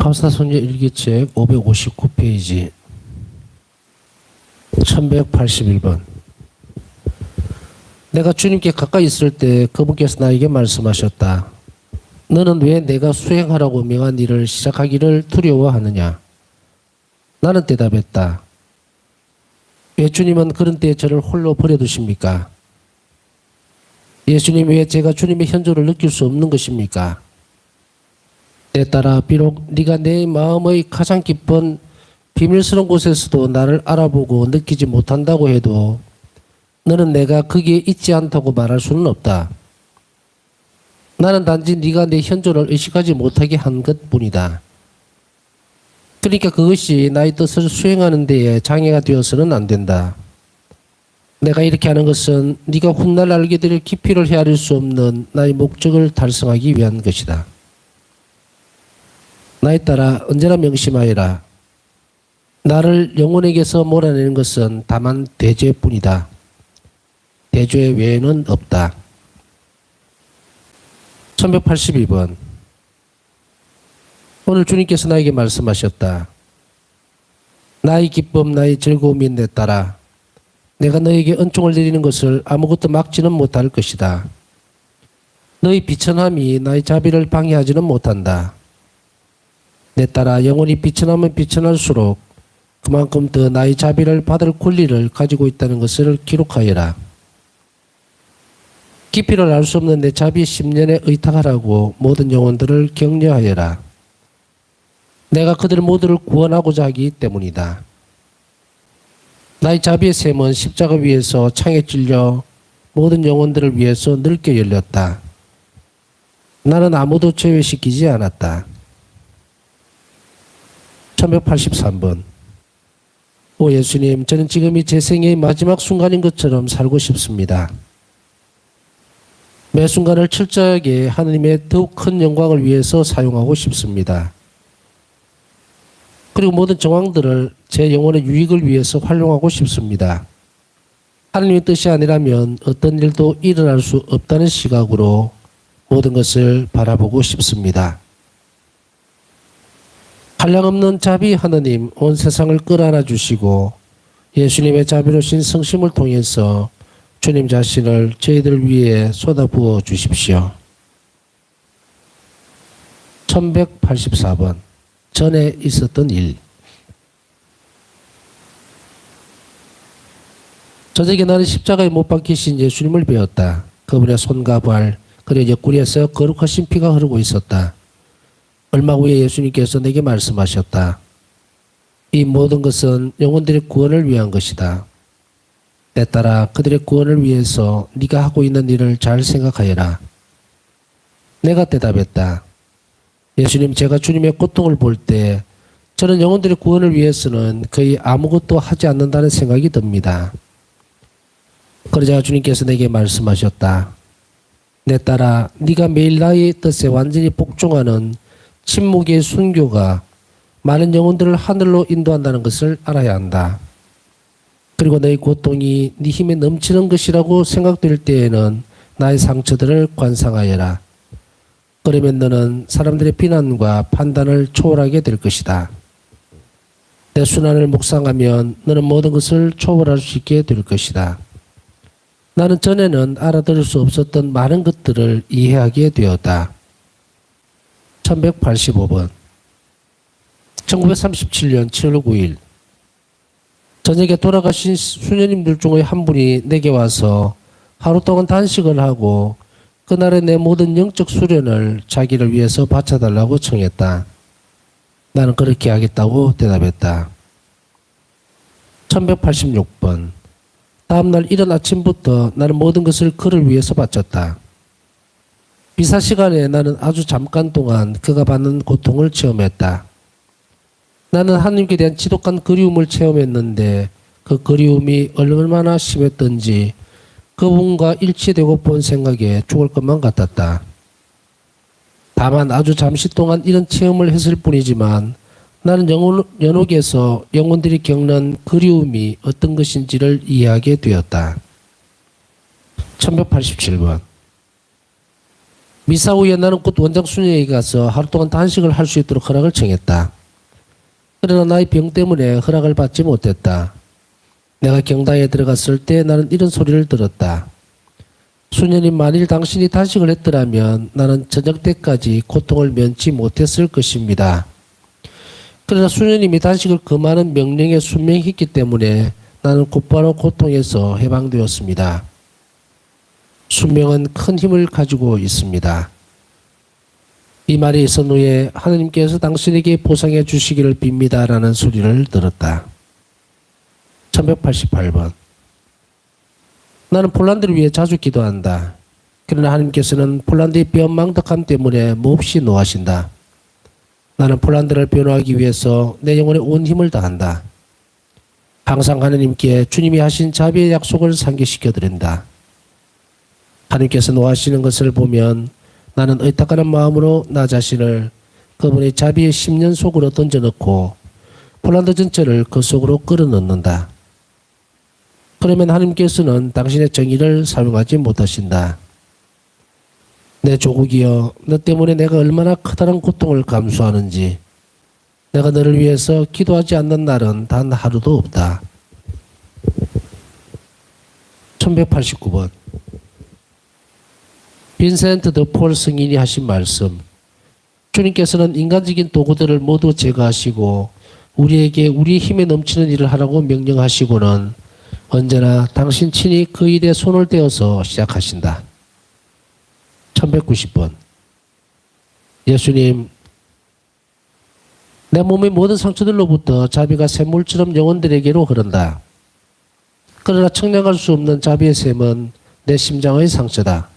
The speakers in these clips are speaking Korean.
가사손녀 일기책 559페이지 1181번. 내가 주님께 가까이 있을 때 그분께서 나에게 말씀하셨다. 너는 왜 내가 수행하라고 명한 일을 시작하기를 두려워하느냐? 나는 대답했다. 왜 주님은 그런 때에 저를 홀로 버려두십니까? 예수님, 왜 제가 주님의 현존을 느낄 수 없는 것입니까? 때 따라 비록 네가 내 마음의 가장 깊은 비밀스러운 곳에서도 나를 알아보고 느끼지 못한다고 해도 너는 내가 거기에 있지 않다고 말할 수는 없다. 나는 단지 네가 내 현존을 의식하지 못하게 한 것뿐이다. 그러니까 그것이 나의 뜻을 수행하는 데에 장애가 되어서는 안 된다. 내가 이렇게 하는 것은 네가 훗날 알게 될 깊이를 헤아릴 수 없는 나의 목적을 달성하기 위한 것이다. 나에 따라 언제나 명심하여라. 나를 영혼에게서 몰아내는 것은 다만 대죄뿐이다. 대죄 외에는 없다. 1182번. 오늘 주님께서 나에게 말씀하셨다. 나의 기쁨, 나의 즐거움이 내 따라 내가 너에게 은총을 내리는 것을 아무것도 막지는 못할 것이다. 너의 비천함이 나의 자비를 방해하지는 못한다. 내 따라 영혼이 비천하면 비천할수록 그만큼 더 나의 자비를 받을 권리를 가지고 있다는 것을 기록하여라. 깊이를 알 수 없는 내 자비 10년에 의탁하라고 모든 영혼들을 격려하여라. 내가 그들 모두를 구원하고자 하기 때문이다. 나의 자비의 샘은 십자가 위에서 창에 찔려 모든 영혼들을 위해서 넓게 열렸다. 나는 아무도 제외시키지 않았다. 1183번. 오 예수님, 저는 지금이 제 생애의 마지막 순간인 것처럼 살고 싶습니다. 매 순간을 철저하게 하느님의 더욱 큰 영광을 위해서 사용하고 싶습니다. 그리고 모든 정황들을 제 영혼의 유익을 위해서 활용하고 싶습니다. 하느님의 뜻이 아니라면 어떤 일도 일어날 수 없다는 시각으로 모든 것을 바라보고 싶습니다. 한량없는 자비 하느님, 온 세상을 끌어안아 주시고 예수님의 자비로우신 성심을 통해서 주님 자신을 저희들 위해 쏟아부어 주십시오. 1184번. 전에 있었던 일. 저녁에 나는 십자가에 못 박히신 예수님을 배웠다. 그분의 손과 발, 그리고 옆구리에서 거룩하신 피가 흐르고 있었다. 얼마 후에 예수님께서 내게 말씀하셨다. 이 모든 것은 영혼들의 구원을 위한 것이다. 때 따라 그들의 구원을 위해서 네가 하고 있는 일을 잘 생각하여라. 내가 대답했다. 예수님, 제가 주님의 고통을 볼 때 저는 영혼들의 구원을 위해서는 거의 아무것도 하지 않는다는 생각이 듭니다. 그러자 주님께서 내게 말씀하셨다. 내 딸아, 네가 매일 나의 뜻에 완전히 복종하는 침묵의 순교가 많은 영혼들을 하늘로 인도한다는 것을 알아야 한다. 그리고 너의 고통이 네 힘에 넘치는 것이라고 생각될 때에는 나의 상처들을 관상하여라. 그러면 너는 사람들의 비난과 판단을 초월하게 될 것이다. 내 순환을 묵상하면 너는 모든 것을 초월할 수 있게 될 것이다. 나는 전에는 알아들을 수 없었던 많은 것들을 이해하게 되었다. 1185번. 1937년 7월 9일. 저녁에 돌아가신 수녀님들 중의 한 분이 내게 와서 하루 동안 단식을 하고 그날의 내 모든 영적 수련을 자기를 위해서 바쳐달라고 청했다. 나는 그렇게 하겠다고 대답했다. 1186번. 다음날 이른 아침부터 나는 모든 것을 그를 위해서 바쳤다. 미사 시간에 나는 아주 잠깐 동안 그가 받는 고통을 체험했다. 나는 하나님께 대한 지독한 그리움을 체험했는데 그 그리움이 얼마나 심했던지 그분과 일치되고 본 생각에 죽을 것만 같았다. 다만 아주 잠시 동안 이런 체험을 했을 뿐이지만 나는 연옥에서 영혼들이 겪는 그리움이 어떤 것인지를 이해하게 되었다. 1187번. 미사 후에 나는 곧 원장 수녀에게 가서 하루 동안 단식을 할 수 있도록 허락을 청했다. 그러나 나의 병 때문에 허락을 받지 못했다. 내가 경당에 들어갔을 때 나는 이런 소리를 들었다. 수녀님, 만일 당신이 단식을 했더라면 나는 저녁 때까지 고통을 면치 못했을 것입니다. 그러나 수녀님이 단식을 금하는 명령에 순명했기 때문에 나는 곧바로 고통에서 해방되었습니다. 순명은 큰 힘을 가지고 있습니다. 이 말이 있은 후에 하느님께서 당신에게 보상해 주시기를 빕니다라는 소리를 들었다. 1188번. 나는 폴란드를 위해 자주 기도한다. 그러나 하나님께서는 폴란드의 변망덕함 때문에 몹시 노하신다. 나는 폴란드를 변호하기 위해서 내 영혼의 온 힘을 다한다. 항상 하느님께 주님이 하신 자비의 약속을 상기시켜 드린다. 하나님께서 노하시는 것을 보면 나는 의탁하는 마음으로 나 자신을 그분의 자비의 10년 속으로 던져넣고 폴란드 전체를 그 속으로 끌어넣는다. 그러면 하나님께서는 당신의 정의를 사용하지 못하신다. 내 조국이여, 너 때문에 내가 얼마나 커다란 고통을 감수하는지 내가 너를 위해서 기도하지 않는 날은 단 하루도 없다. 1189번. 빈센트 더 폴 성인이 하신 말씀. 주님께서는 인간적인 도구들을 모두 제거하시고 우리에게 우리 힘에 넘치는 일을 하라고 명령하시고는 언제나 당신 친히 그 일에 손을 떼어서 시작하신다. 1190번. 예수님, 내 몸의 모든 상처들로부터 자비가 샘물처럼 영혼들에게로 흐른다. 그러나 청량할 수 없는 자비의 샘은 내 심장의 상처다.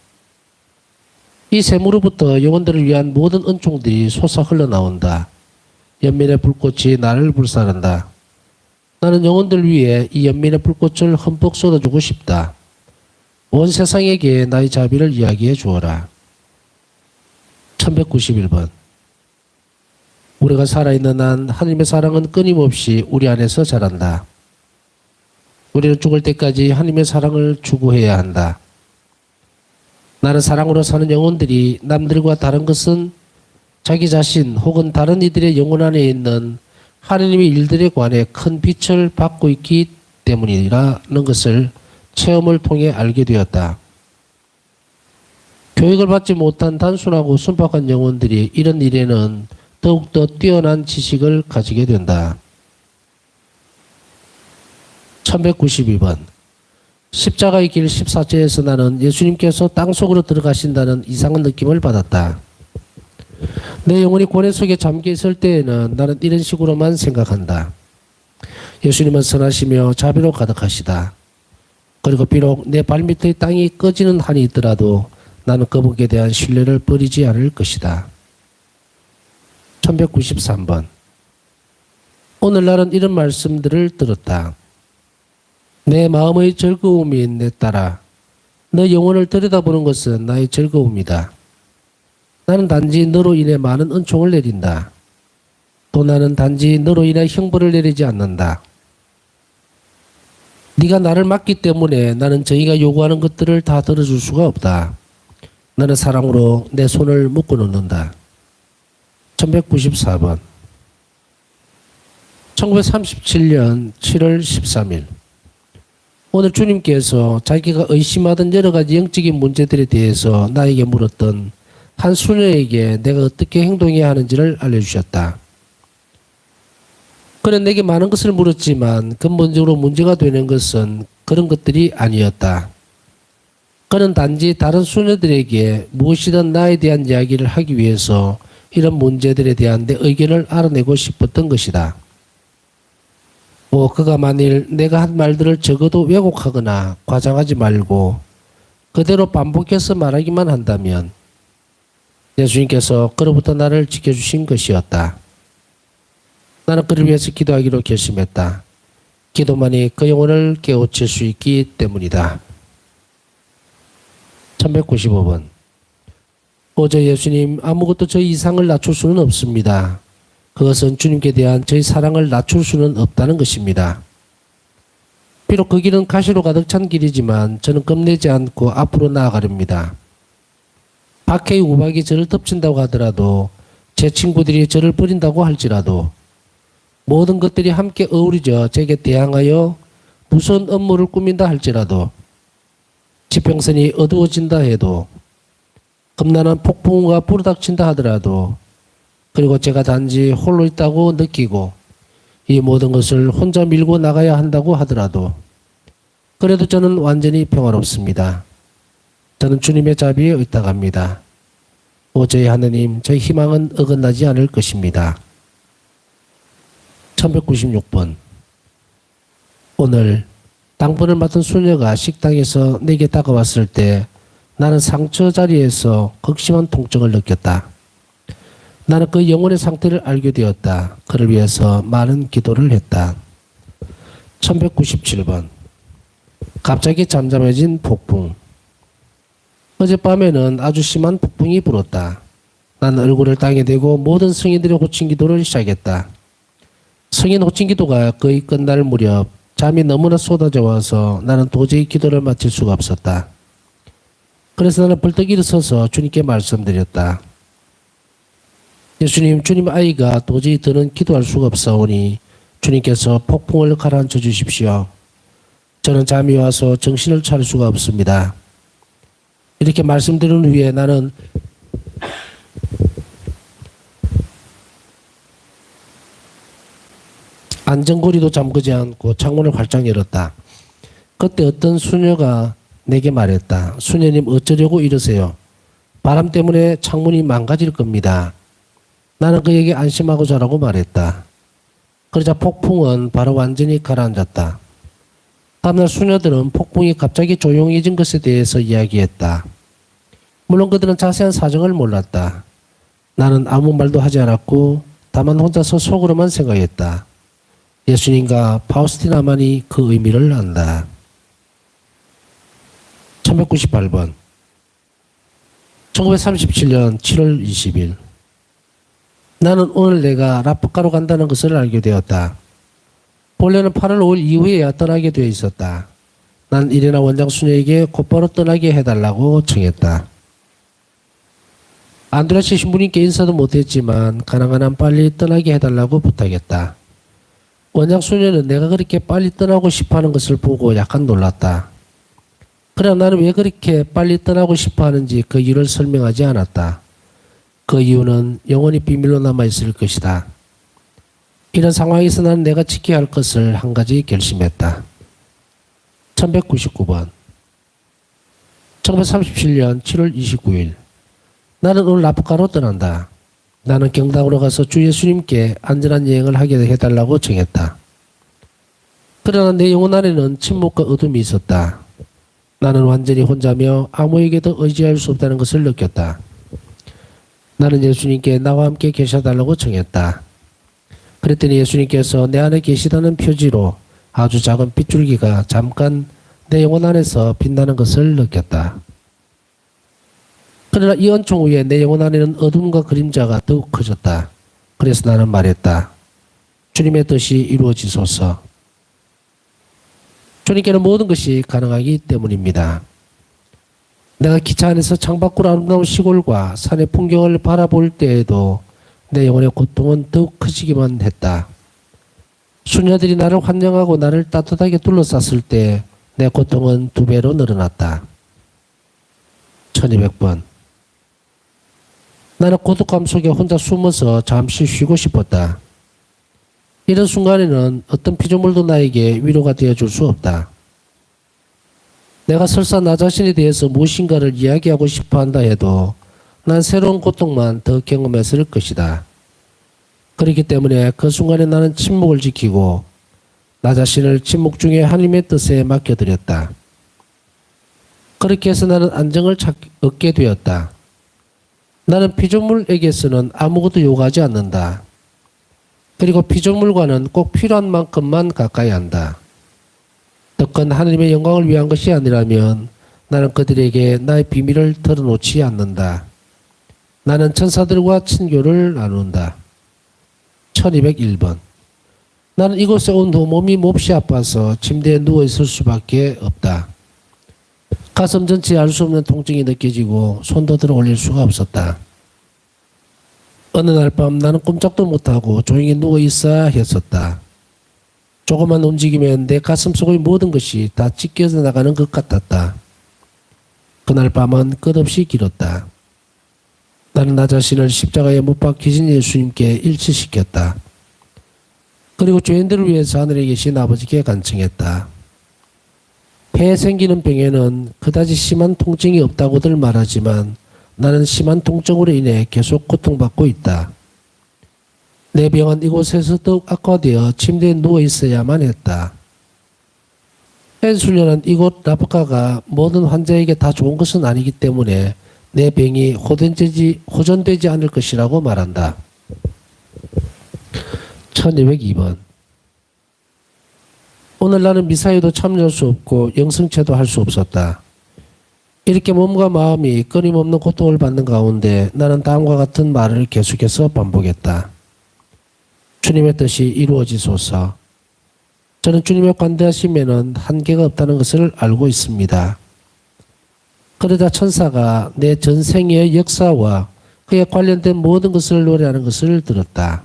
이 샘으로부터 영혼들을 위한 모든 은총들이 솟아 흘러나온다. 연민의 불꽃이 나를 불사른다. 나는 영혼들 위해 이 연민의 불꽃을 흠뻑 쏟아주고 싶다. 온 세상에게 나의 자비를 이야기해 주어라. 1191번. 우리가 살아있는 한 하나님의 사랑은 끊임없이 우리 안에서 자란다. 우리는 죽을 때까지 하나님의 사랑을 추구해야 한다. 나는 사랑으로 사는 영혼들이 남들과 다른 것은 자기 자신 혹은 다른 이들의 영혼 안에 있는 하나님의 일들에 관해 큰 빛을 받고 있기 때문이라는 것을 체험을 통해 알게 되었다. 교육을 받지 못한 단순하고 순박한 영혼들이 이런 일에는 더욱더 뛰어난 지식을 가지게 된다. 1192번. 십자가의 길 14절에서 나는 예수님께서 땅속으로 들어가신다는 이상한 느낌을 받았다. 내 영혼이 고뇌 속에 잠겨 있을 때에는 나는 이런 식으로만 생각한다. 예수님은 선하시며 자비로 가득하시다. 그리고 비록 내 발밑의 땅이 꺼지는 한이 있더라도 나는 그분에 대한 신뢰를 버리지 않을 것이다. 1193번. 오늘 나는 이런 말씀들을 들었다. 내 마음의 즐거움이 내 딸아, 너 영혼을 들여다보는 것은 나의 즐거움이다. 나는 단지 너로 인해 많은 은총을 내린다. 또 나는 단지 너로 인해 형벌을 내리지 않는다. 네가 나를 맡기 때문에 나는 저희가 요구하는 것들을 다 들어줄 수가 없다. 나는 사랑으로 내 손을 묶어 놓는다. 1194번. 1937년 7월 13일. 오늘 주님께서 자기가 의심하던 여러 가지 영적인 문제들에 대해서 나에게 물었던 한 수녀에게 내가 어떻게 행동해야 하는지를 알려주셨다. 그는 내게 많은 것을 물었지만 근본적으로 문제가 되는 것은 그런 것들이 아니었다. 그는 단지 다른 수녀들에게 무엇이든 나에 대한 이야기를 하기 위해서 이런 문제들에 대한 내 의견을 알아내고 싶었던 것이다. 그가 만일 내가 한 말들을 적어도 왜곡하거나 과장하지 말고 그대로 반복해서 말하기만 한다면 예수님께서 그로부터 나를 지켜주신 것이었다. 나는 그를 위해서 기도하기로 결심했다. 기도만이 그 영혼을 깨우칠 수 있기 때문이다. 1195번. 오저 예수님, 아무것도 저희 이상을 낮출 수는 없습니다. 그것은 주님께 대한 저희 사랑을 낮출 수는 없다는 것입니다. 비록 그 길은 가시로 가득 찬 길이지만 저는 겁내지 않고 앞으로 나아가렵니다. 박해의 우박이 저를 덮친다고 하더라도, 제 친구들이 저를 버린다고 할지라도, 모든 것들이 함께 어우러져 제게 대항하여 무서운 업무를 꾸민다 할지라도, 지평선이 어두워진다 해도, 겁나는 폭풍우가 불어닥친다 하더라도, 그리고 제가 단지 홀로 있다고 느끼고 이 모든 것을 혼자 밀고 나가야 한다고 하더라도, 그래도 저는 완전히 평화롭습니다. 저는 주님의 자비에 의탁합니다. 오 저희 하느님, 저희 희망은 어긋나지 않을 것입니다. 1196번. 오늘 당번을 맡은 수녀가 식당에서 내게 다가왔을 때 나는 상처 자리에서 극심한 통증을 느꼈다. 나는 그 영혼의 상태를 알게 되었다. 그를 위해서 많은 기도를 했다. 1197번. 갑자기 잠잠해진 폭풍. 어젯밤에는 아주 심한 폭풍이 불었다. 나는 얼굴을 땅에 대고 모든 성인들의 호칭 기도를 시작했다. 성인 호칭 기도가 거의 끝날 무렵 잠이 너무나 쏟아져 와서 나는 도저히 기도를 마칠 수가 없었다. 그래서 나는 벌떡 일어서서 주님께 말씀드렸다. 예수님, 주님 아이가 도저히 더는 기도할 수가 없사오니 주님께서 폭풍을 가라앉혀 주십시오. 저는 잠이 와서 정신을 차릴 수가 없습니다. 이렇게 말씀드린 후에 나는 안전고리도 잠그지 않고 창문을 활짝 열었다. 그때 어떤 수녀가 내게 말했다. 수녀님 어쩌려고 이러세요? 바람 때문에 창문이 망가질 겁니다. 나는 그에게 안심하고 자라고 말했다. 그러자 폭풍은 바로 완전히 가라앉았다. 다음날 수녀들은 폭풍이 갑자기 조용해진 것에 대해서 이야기했다. 물론 그들은 자세한 사정을 몰랐다. 나는 아무 말도 하지 않았고 다만 혼자서 속으로만 생각했다. 예수님과 파우스티나만이 그 의미를 안다. 1198번. 1937년 7월 20일. 나는 오늘 내가 라프카로 간다는 것을 알게 되었다. 본래는 8월 5일 이후에야 떠나게 되어 있었다. 난 이레나 원장 수녀에게 곧바로 떠나게 해달라고 청했다. 안드레아치 신부님께 인사도 못했지만 가능한 한 빨리 떠나게 해달라고 부탁했다. 원장 수녀는 내가 그렇게 빨리 떠나고 싶어하는 것을 보고 약간 놀랐다. 그러나 나는 왜 그렇게 빨리 떠나고 싶어하는지 그 이유를 설명하지 않았다. 그 이유는 영원히 비밀로 남아있을 것이다. 이런 상황에서 나는 내가 지켜야 할 것을 한 가지 결심했다. 1199번. 1937년 7월 29일. 나는 오늘 라프카로 떠난다. 나는 경당으로 가서 주 예수님께 안전한 여행을 하게 해달라고 청했다. 그러나 내 영혼 안에는 침묵과 어둠이 있었다. 나는 완전히 혼자며 아무에게도 의지할 수 없다는 것을 느꼈다. 나는 예수님께 나와 함께 계셔달라고 청했다. 그랬더니 예수님께서 내 안에 계시다는 표지로 아주 작은 빗줄기가 잠깐 내 영혼 안에서 빛나는 것을 느꼈다. 그러나 이 은총 후에 내 영혼 안에는 어둠과 그림자가 더욱 커졌다. 그래서 나는 말했다. 주님의 뜻이 이루어지소서. 주님께는 모든 것이 가능하기 때문입니다. 내가 기차 안에서 창밖으로 아름다운 시골과 산의 풍경을 바라볼 때에도 내 영혼의 고통은 더욱 커지기만 했다. 수녀들이 나를 환영하고 나를 따뜻하게 둘러쌌을 때 내 고통은 2배로 늘어났다. 1200번. 나는 고독감 속에 혼자 숨어서 잠시 쉬고 싶었다. 이런 순간에는 어떤 피조물도 나에게 위로가 되어줄 수 없다. 내가 설사 나 자신에 대해서 무엇인가를 이야기하고 싶어 한다 해도 난 새로운 고통만 더 경험했을 것이다. 그렇기 때문에 그 순간에 나는 침묵을 지키고 나 자신을 침묵 중에 하나님의 뜻에 맡겨드렸다. 그렇게 해서 나는 안정을 얻게 되었다. 나는 피조물에게서는 아무것도 요구하지 않는다. 그리고 피조물과는 꼭 필요한 만큼만 가까이 한다. 더 큰 하나님의 영광을 위한 것이 아니라면 나는 그들에게 나의 비밀을 털어놓지 않는다. 나는 천사들과 친교를 나눈다. 1201번. 나는 이곳에 온 후 몸이 몹시 아파서 침대에 누워있을 수밖에 없다. 가슴 전체에 알 수 없는 통증이 느껴지고 손도 들어 올릴 수가 없었다. 어느 날 밤 나는 꼼짝도 못하고 조용히 누워있어야 했었다. 조금만 움직이면 내 가슴 속의 모든 것이 다 찢겨져 나가는 것 같았다. 그날 밤은 끝없이 길었다. 나는 나 자신을 십자가에 못 박히신 예수님께 일치시켰다. 그리고 죄인들을 위해서 하늘에 계신 아버지께 간청했다. 폐에 생기는 병에는 그다지 심한 통증이 없다고들 말하지만 나는 심한 통증으로 인해 계속 고통받고 있다. 내 병은 이곳에서 더욱 악화되어 침대에 누워있어야만 했다. 펜술련은 이곳 라프카가 모든 환자에게 다 좋은 것은 아니기 때문에 내 병이 호전되지 않을 것이라고 말한다. 1202번. 오늘 나는 미사에도 참여할 수 없고 영성체도 할 수 없었다. 이렇게 몸과 마음이 끊임없는 고통을 받는 가운데 나는 다음과 같은 말을 계속해서 반복했다. 주님의 뜻이 이루어지소서. 저는 주님의 관대하심에는 한계가 없다는 것을 알고 있습니다. 그러자 천사가 내 전생의 역사와 그에 관련된 모든 것을 노래하는 것을 들었다.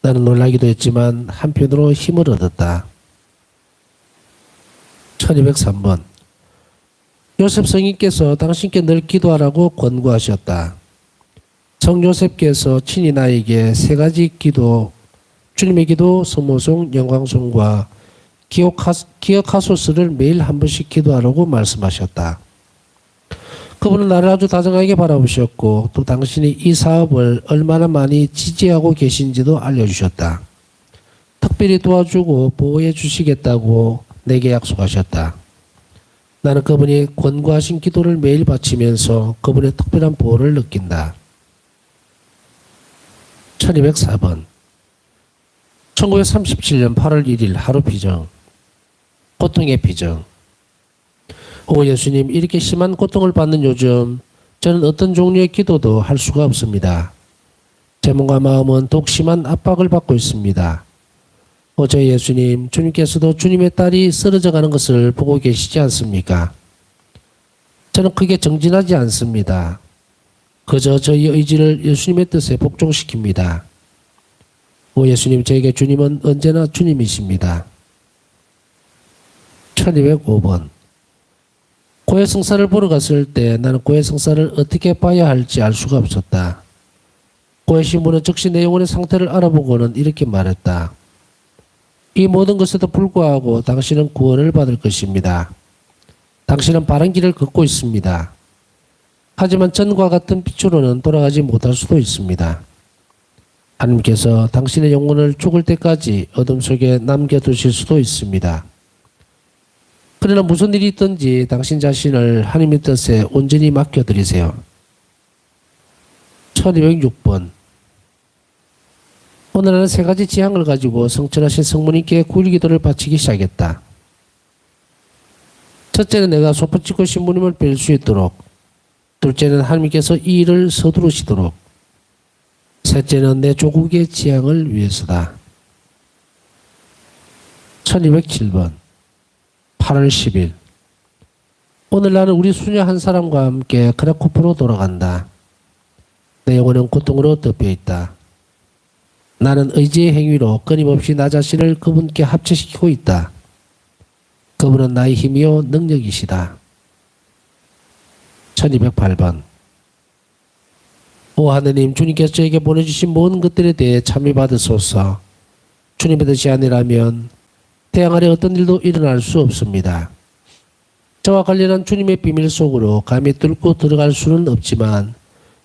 나는 놀라기도 했지만 한편으로 힘을 얻었다. 1203번. 요셉 성인께서 당신께 늘 기도하라고 권고하셨다. 성 요셉께서 친히 나에게 세 가지 기도, 주님의 기도, 성모송, 영광송과 기억하소서를 매일 한 번씩 기도하라고 말씀하셨다. 그분은 나를 아주 다정하게 바라보셨고 또 당신이 이 사업을 얼마나 많이 지지하고 계신지도 알려주셨다. 특별히 도와주고 보호해 주시겠다고 내게 약속하셨다. 나는 그분이 권고하신 기도를 매일 바치면서 그분의 특별한 보호를 느낀다. 1204번. 1937년 8월 1일 하루 비정. 고통의 비정. 오 예수님, 이렇게 심한 고통을 받는 요즘 저는 어떤 종류의 기도도 할 수가 없습니다. 제 몸과 마음은 더욱 심한 압박을 받고 있습니다. 저 예수님, 주님께서도 주님의 딸이 쓰러져 가는 것을 보고 계시지 않습니까? 저는 크게 정진하지 않습니다. 그저 저희 의지를 예수님의 뜻에 복종시킵니다. 오 예수님, 저에게 주님은 언제나 주님이십니다. 1205번. 고해성사를 보러 갔을 때 나는 고해성사를 어떻게 봐야 할지 알 수가 없었다. 고해신부는 즉시 내 영혼의 상태를 알아보고는 이렇게 말했다. 이 모든 것에도 불구하고 당신은 구원을 받을 것입니다. 당신은 바른 길을 걷고 있습니다. 하지만 전과 같은 빛으로는 돌아가지 못할 수도 있습니다. 하나님께서 당신의 영혼을 죽을 때까지 어둠 속에 남겨두실 수도 있습니다. 그러나 무슨 일이 있든지 당신 자신을 하나님의 뜻에 온전히 맡겨드리세요. 1206번. 오늘 나는 세 가지 지향을 가지고 성천하신 성모님께 구일기도를 바치기 시작했다. 첫째는 내가 소포 찍고 신부님을 뵐 수 있도록, 둘째는 하나님께서 이 일을 서두르시도록, 셋째는 내 조국의 지향을 위해서다. 1207번 8월 10일. 오늘 나는 우리 수녀 한 사람과 함께 크라쿠프로 돌아간다. 내 영혼은 고통으로 덮여있다. 나는 의지의 행위로 끊임없이 나 자신을 그분께 합체시키고 있다. 그분은 나의 힘이요 능력이시다. 1208번. 오 하느님, 주님께서 저에게 보내주신 모든 것들에 대해 참여받으소서. 주님의 뜻이 아니라면 태양 아래 어떤 일도 일어날 수 없습니다. 저와 관련한 주님의 비밀 속으로 감히 뚫고 들어갈 수는 없지만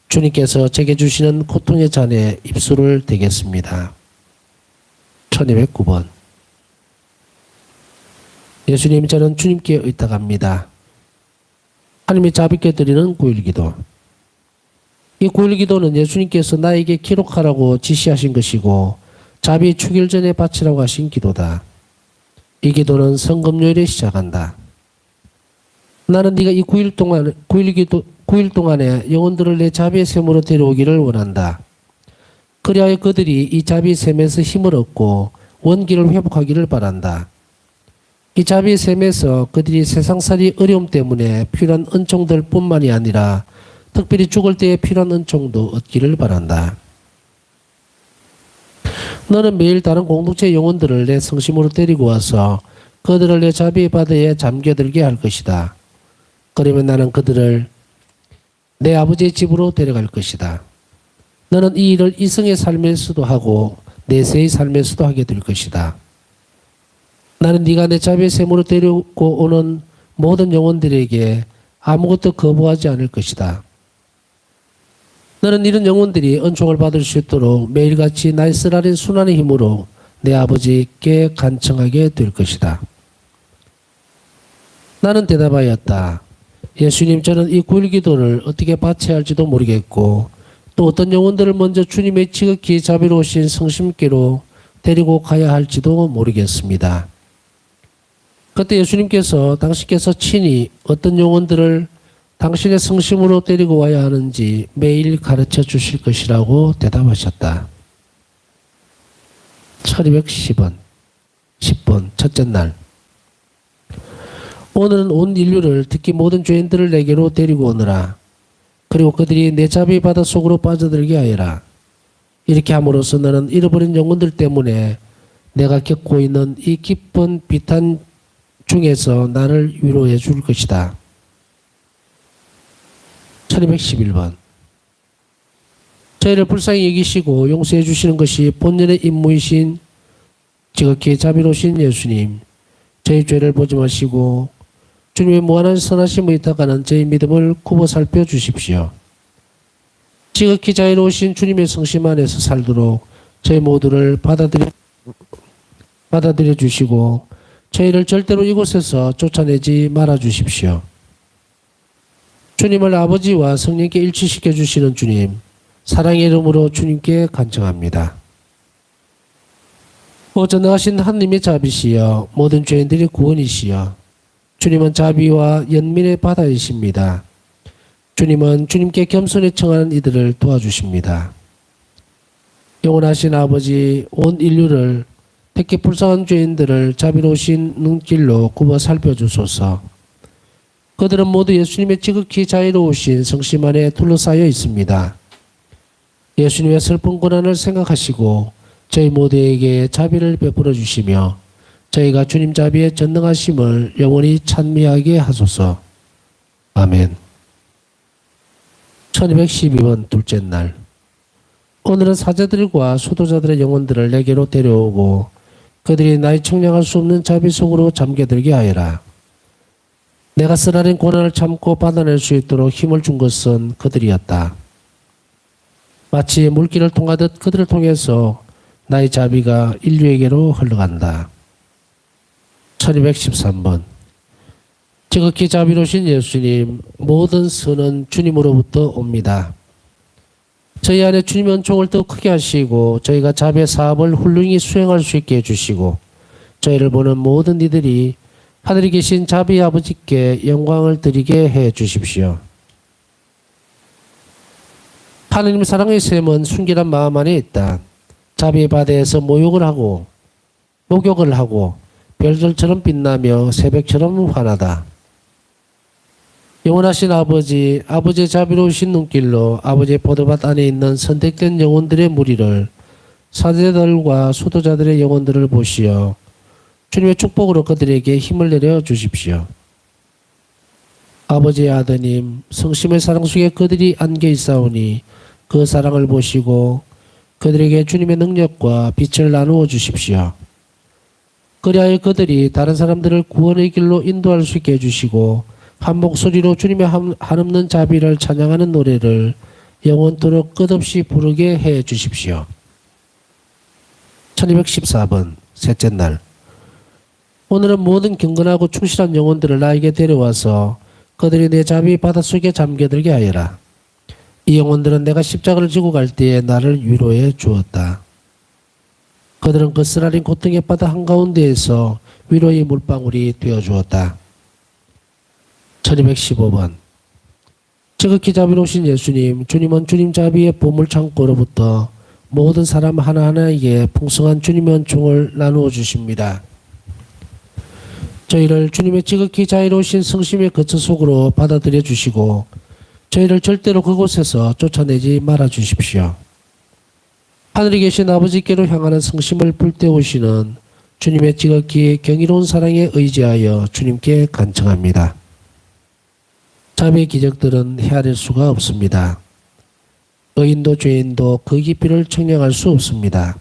주님께서 제게 주시는 고통의 잔에 입술을 대겠습니다. 1209번. 예수님, 저는 주님께 의탁합니다. 하나님이 자비께 드리는 구일기도. 이 구일기도는 예수님께서 나에게 기록하라고 지시하신 것이고 자비 축일 전에 바치라고 하신 기도다. 이 기도는 성금요일에 시작한다. 나는 네가 이 9일 동안에 영혼들을 내 자비의 샘으로 데려오기를 원한다. 그리하여 그들이 이 자비의 샘에서 힘을 얻고 원기를 회복하기를 바란다. 이 자비의 셈에서 그들이 세상살이 어려움 때문에 필요한 은총들 뿐만이 아니라 특별히 죽을 때에 필요한 은총도 얻기를 바란다. 너는 매일 다른 공동체 영혼들을 내 성심으로 데리고 와서 그들을 내 자비의 바다에 잠겨들게 할 것이다. 그러면 나는 그들을 내 아버지의 집으로 데려갈 것이다. 너는 이 일을 이성의 삶에서도 하고 내세의 삶에서도 하게 될 것이다. 나는 네가 내 자비의 셈으로 데리고 오는 모든 영혼들에게 아무것도 거부하지 않을 것이다. 너는 이런 영혼들이 은총을 받을 수 있도록 매일같이 나의 쓰라린 순환의 힘으로 내 아버지께 간청하게 될 것이다. 나는 대답하였다. 예수님, 저는 이 구일 기도를 어떻게 바쳐야 할지도 모르겠고 또 어떤 영혼들을 먼저 주님의 지극히 자비로우신 성심께로 데리고 가야 할지도 모르겠습니다. 그때 예수님께서 당신께서 친히 어떤 영혼들을 당신의 성심으로 데리고 와야 하는지 매일 가르쳐 주실 것이라고 대답하셨다. 1210번 10번 첫째 날. 오늘은 온 인류를 특히 모든 죄인들을 내게로 데리고 오너라. 그리고 그들이 내 자비 바다 속으로 빠져들게 하여라. 이렇게 함으로써 너는 잃어버린 영혼들 때문에 내가 겪고 있는 이 깊은 비탄 중에서 나를 위로해 줄 것이다. 1211번. 저희를 불쌍히 여기시고 용서해 주시는 것이 본연의 임무이신 지극히 자비로우신 예수님, 저희 죄를 보지 마시고 주님의 무한한 선하심을 있다가는 저희 믿음을 굽어 살펴 주십시오. 지극히 자유로우신 주님의 성심 안에서 살도록 저희 모두를 받아들여 주시고 저희를 절대로 이곳에서 쫓아내지 말아 주십시오. 주님을 아버지와 성령께 일치시켜 주시는 주님, 사랑의 이름으로 주님께 간청합니다. 오 전능하신 하나님의 자비시여, 모든 죄인들의 구원이시여, 주님은 자비와 연민의 바다이십니다. 주님은 주님께 겸손히 청하는 이들을 도와주십니다. 영원하신 아버지, 온 인류를 특히 불쌍한 죄인들을 자비로우신 눈길로 굽어 살펴주소서. 그들은 모두 예수님의 지극히 자유로우신 성심 안에 둘러싸여 있습니다. 예수님의 슬픈 고난을 생각하시고 저희 모두에게 자비를 베풀어 주시며 저희가 주님 자비의 전능하심을 영원히 찬미하게 하소서. 아멘. 1212번 둘째 날. 오늘은 사제들과 수도자들의 영혼들을 내게로 데려오고 그들이 나의 청량할 수 없는 자비 속으로 잠겨들게 하여라. 내가 쓰라린 고난을 참고 받아낼 수 있도록 힘을 준 것은 그들이었다. 마치 물길을 통하듯 그들을 통해서 나의 자비가 인류에게로 흘러간다. 1213번. 지극히 자비로우신 예수님, 모든 선은 주님으로부터 옵니다. 저희 안에 주님의 은총을 더 크게 하시고 저희가 자비의 사업을 훌륭히 수행할 수 있게 해주시고 저희를 보는 모든 이들이 하늘에 계신 자비 아버지께 영광을 드리게 해 주십시오. 하느님 사랑의 셈은 순결한 마음 안에 있다. 자비의 바다에서 모욕을 하고 목욕을 하고 별들처럼 빛나며 새벽처럼 환하다. 영원하신 아버지, 아버지의 자비로우신 눈길로 아버지의 보도밭 안에 있는 선택된 영혼들의 무리를 사제들과 수도자들의 영혼들을 보시어 주님의 축복으로 그들에게 힘을 내려 주십시오. 아버지의 아드님, 성심의 사랑 속에 그들이 안겨 있사오니 그 사랑을 보시고 그들에게 주님의 능력과 빛을 나누어 주십시오. 그리하여 그들이 다른 사람들을 구원의 길로 인도할 수 있게 해주시고 한 목소리로 주님의 한없는 자비를 찬양하는 노래를 영원토록 끝없이 부르게 해 주십시오. 1214번 셋째 날. 오늘은 모든 경건하고 충실한 영혼들을 나에게 데려와서 그들이 내 자비 바닷속에 잠겨들게 하여라. 이 영혼들은 내가 십자가를 지고 갈 때에 나를 위로해 주었다. 그들은 그 쓰라린 고통의 바다 한가운데에서 위로의 물방울이 되어 주었다. 1215번. 지극히 자비로우신 예수님, 주님은 주님 자비의 보물창고로부터 모든 사람 하나하나에게 풍성한 주님의 은총을 나누어 주십니다. 저희를 주님의 지극히 자유로우신 성심의 거처 속으로 받아들여 주시고 저희를 절대로 그곳에서 쫓아내지 말아 주십시오. 하늘에 계신 아버지께로 향하는 성심을 불태우시는 주님의 지극히 경이로운 사랑에 의지하여 주님께 간청합니다. 자비의 기적들은 헤아릴 수가 없습니다. 의인도 죄인도 그 깊이를 청량할 수 없습니다.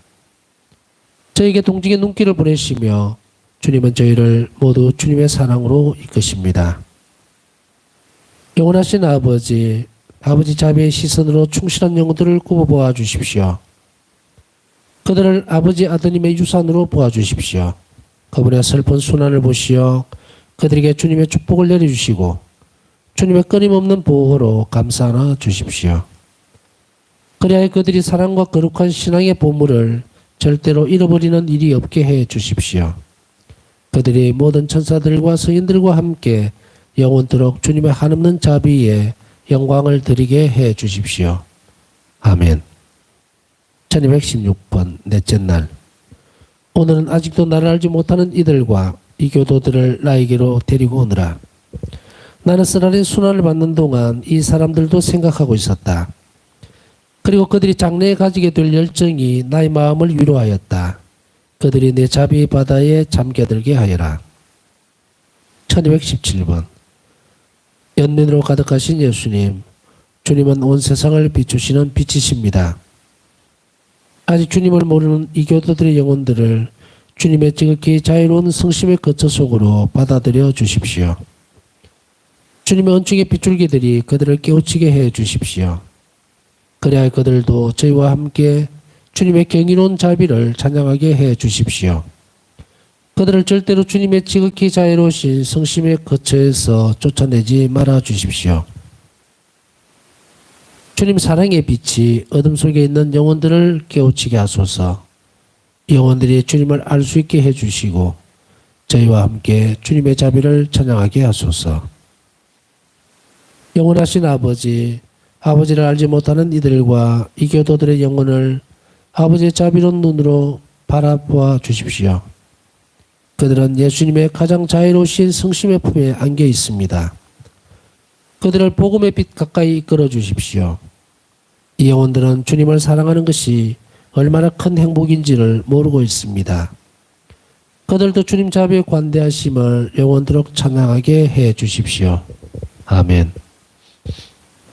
저에게 동정의 눈길을 보내시며 주님은 저희를 모두 주님의 사랑으로 이끄십니다. 영원하신 아버지 자비의 시선으로 충실한 영혼들을 굽어보아 주십시오. 그들을 아버지 아드님의 유산으로 보아주십시오. 그분의 슬픈 순환을 보시어 그들에게 주님의 축복을 내려주시고 주님의 끊임없는 보호로 감싸 주십시오. 그리하여 그들이 사랑과 거룩한 신앙의 보물을 절대로 잃어버리는 일이 없게 해 주십시오. 그들이 모든 천사들과 성인들과 함께 영원토록 주님의 한없는 자비에 영광을 드리게 해 주십시오. 아멘. 1216번 넷째 날. 오늘은 아직도 나를 알지 못하는 이들과 이 교도들을 나에게로 데리고 오느라. 나는 쓰라린 순환을 받는 동안 이 사람들도 생각하고 있었다. 그리고 그들이 장래에 가지게 될 열정이 나의 마음을 위로하였다. 그들이 내 자비의 바다에 잠겨들게 하여라. 1217번. 연민으로 가득하신 예수님, 주님은 온 세상을 비추시는 빛이십니다. 아직 주님을 모르는 이 교도들의 영혼들을 주님의 지극히 자유로운 성심의 거처 속으로 받아들여 주십시오. 주님의 은총의 빗줄기들이 그들을 깨우치게 해 주십시오. 그래야 그들도 저희와 함께 주님의 경이로운 자비를 찬양하게 해 주십시오. 그들을 절대로 주님의 지극히 자유로우신 성심의 거처에서 쫓아내지 말아 주십시오. 주님 사랑의 빛이 어둠 속에 있는 영혼들을 깨우치게 하소서. 영혼들이 주님을 알 수 있게 해주시고 저희와 함께 주님의 자비를 찬양하게 하소서. 영원하신 아버지를 알지 못하는 이들과 이 교도들의 영혼을 아버지의 자비로운 눈으로 바라보아 주십시오. 그들은 예수님의 가장 자유로우신 성심의 품에 안겨 있습니다. 그들을 복음의 빛 가까이 이끌어 주십시오. 이 영혼들은 주님을 사랑하는 것이 얼마나 큰 행복인지를 모르고 있습니다. 그들도 주님 자비의 관대하심을 영원토록 찬양하게 해 주십시오. 아멘.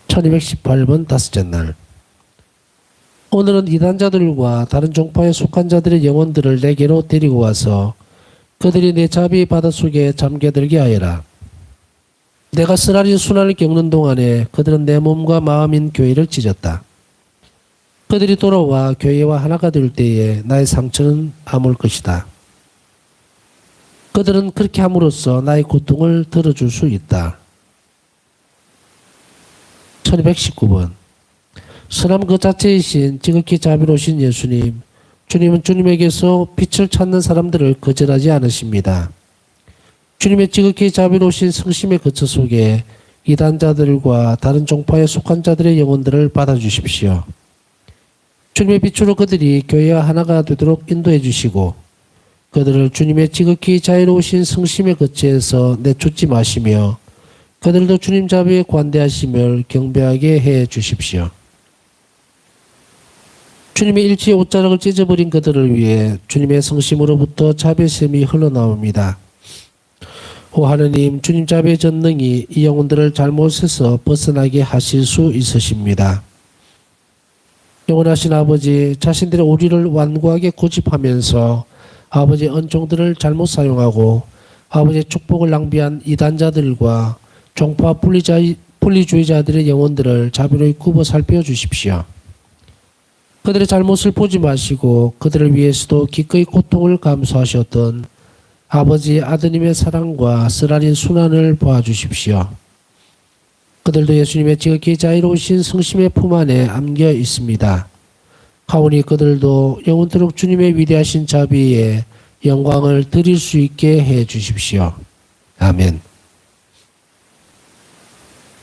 1218번 다섯째 날. 오늘은 이단자들과 다른 종파에 속한 자들의 영혼들을 내게로 데리고 와서 그들이 내 자비의 바다 속에 잠겨들게 하여라. 내가 쓰라린 순환을 겪는 동안에 그들은 내 몸과 마음인 교회를 찢었다. 그들이 돌아와 교회와 하나가 될 때에 나의 상처는 아물 것이다. 그들은 그렇게 함으로써 나의 고통을 들어줄 수 있다. 1219번. 선함 그 자체이신 지극히 자비로우신 예수님, 주님은 주님에게서 빛을 찾는 사람들을 거절하지 않으십니다. 주님의 지극히 자비로우신 성심의 거처 속에 이단자들과 다른 종파에 속한 자들의 영혼들을 받아주십시오. 주님의 빛으로 그들이 교회와 하나가 되도록 인도해 주시고 그들을 주님의 지극히 자유로우신 성심의 거처에서 내쫓지 마시며 그들도 주님 자비에 관대하심을 경배하게 해 주십시오. 주님의 일치의 옷자락을 찢어버린 그들을 위해 주님의 성심으로부터 자비샘이 흘러나옵니다. 오 하느님, 주님 자비의 전능이 이 영혼들을 잘못에서 벗어나게 하실 수 있으십니다. 영원하신 아버지, 자신들의 오리를 완고하게 고집하면서 아버지의恩종들을 잘못 사용하고 아버지의 축복을 낭비한 이단자들과 종파 분리주의자들의 영혼들을 자비로이 굽어 살펴주십시오. 그들의 잘못을 보지 마시고 그들을 위해서도 기꺼이 고통을 감수하셨던 아버지 아드님의 사랑과 쓰라린 순환을 보아주십시오. 그들도 예수님의 지극히 자유로우신 성심의 품 안에 안겨 있습니다. 가오니 그들도 영원토록 주님의 위대하신 자비에 영광을 드릴 수 있게 해 주십시오. 아멘.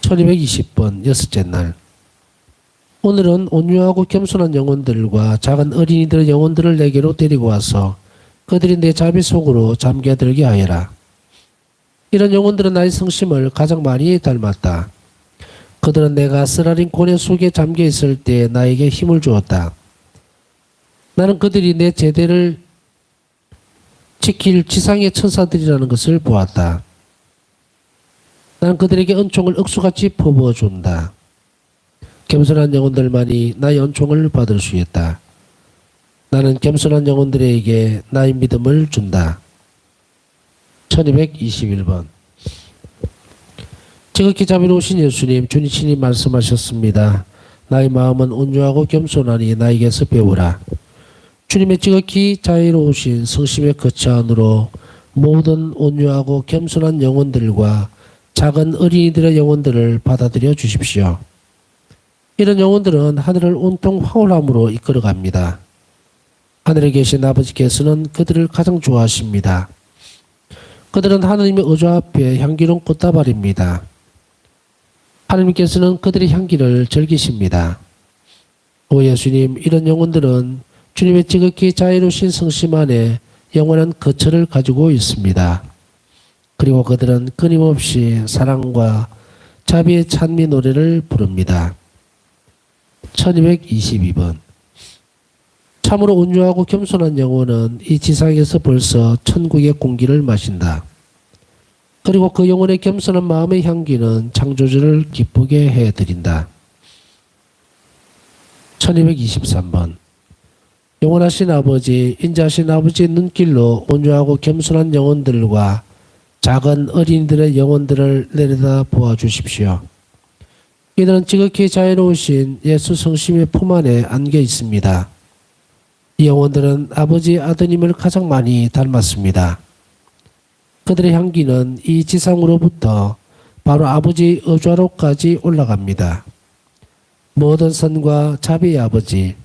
1220번 여섯째 날. 오늘은 온유하고 겸손한 영혼들과 작은 어린이들의 영혼들을 내게로 데리고 와서 그들이 내 자비 속으로 잠겨들게 하여라. 이런 영혼들은 나의 성심을 가장 많이 닮았다. 그들은 내가 쓰라린 고뇌 속에 잠겨 있을 때 나에게 힘을 주었다. 나는 그들이 내 제대를 지킬 지상의 천사들이라는 것을 보았다. 나는 그들에게 은총을 억수같이 퍼부어준다. 겸손한 영혼들만이 나의 은총을 받을 수 있다. 나는 겸손한 영혼들에게 나의 믿음을 준다. 1221번. 지극히 자비로우신 예수님, 주님 친히 말씀하셨습니다. 나의 마음은 온유하고 겸손하니 나에게서 배우라. 주님의 지극히 자유로우신 성심의 거처 안으로 모든 온유하고 겸손한 영혼들과 작은 어린이들의 영혼들을 받아들여 주십시오. 이런 영혼들은 하늘을 온통 황홀함으로 이끌어갑니다. 하늘에 계신 아버지께서는 그들을 가장 좋아하십니다. 그들은 하나님의 의조 앞에 향기로운 꽃다발입니다. 하나님께서는 그들의 향기를 즐기십니다. 오 예수님, 이런 영혼들은 주님의 지극히 자유로우신 성심 안에 영원한 거처를 가지고 있습니다. 그리고 그들은 끊임없이 사랑과 자비의 찬미 노래를 부릅니다. 1222번. 참으로 온유하고 겸손한 영혼은 이 지상에서 벌써 천국의 공기를 마신다. 그리고 그 영혼의 겸손한 마음의 향기는 창조주를 기쁘게 해드린다. 1223번. 영원하신 아버지, 인자하신 아버지의 눈길로 온유하고 겸손한 영혼들과 작은 어린이들의 영혼들을 내려다 보아주십시오. 이들은 지극히 자유로우신 예수 성심의 품 안에 안겨 있습니다. 이 영혼들은 아버지 아드님을 가장 많이 닮았습니다. 그들의 향기는 이 지상으로부터 바로 아버지 의좌로까지 올라갑니다. 모든 선과 자비의 아버지,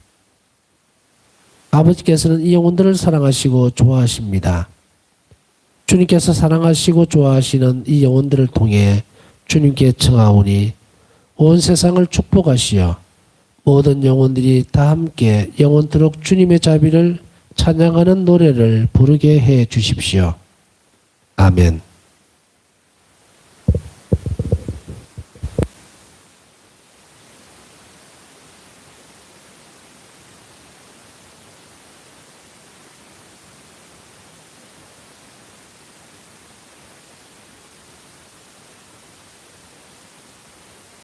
아버지께서는 이 영혼들을 사랑하시고 좋아하십니다. 주님께서 사랑하시고 좋아하시는 이 영혼들을 통해 주님께 청하오니 온 세상을 축복하시어 모든 영혼들이 다 함께 영원토록 주님의 자비를 찬양하는 노래를 부르게 해 주십시오. 아멘.